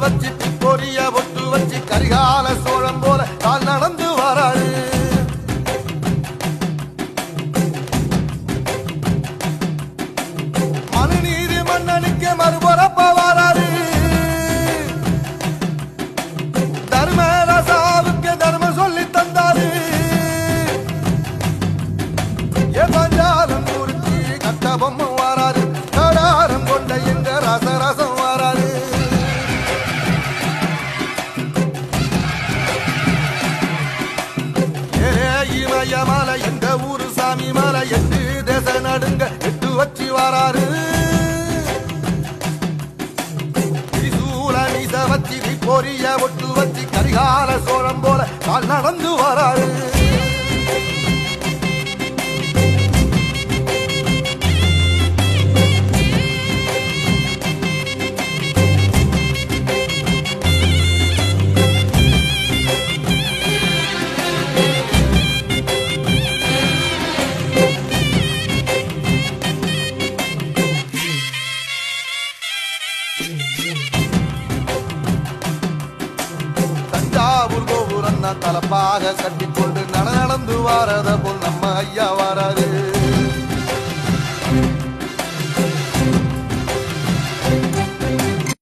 வச்சு பொரிய ஒட்டு வச்சு கரிகால சோழம் போல கால் நடந்து வராரு. மனுநீதி மன்னனுக்கு மறுபரப்ப வராரு. தர்மராசாவுக்கு தர்மம் சொல்லி தந்தாரு. பஞ்சாலம் குறிச்சி கட்டபொம்மை வாராரு. கடாரம் கொண்ட எங்க ரசரசம் வாராரு. இமயமலை எங்க ஊரு சாமி மலை எட்டு தேச நடுங்க எட்டு வச்சு வாராரு. திரிசூல மீச வச்சு பொரிய ஒட்டு வச்சு கரிகால சோழம் போல கால் நடந்து வராரு. தஞ்சாவூர் கோபுரம் தான் தலப்பாக கட்டிக்கொண்டு நடந்து வாரத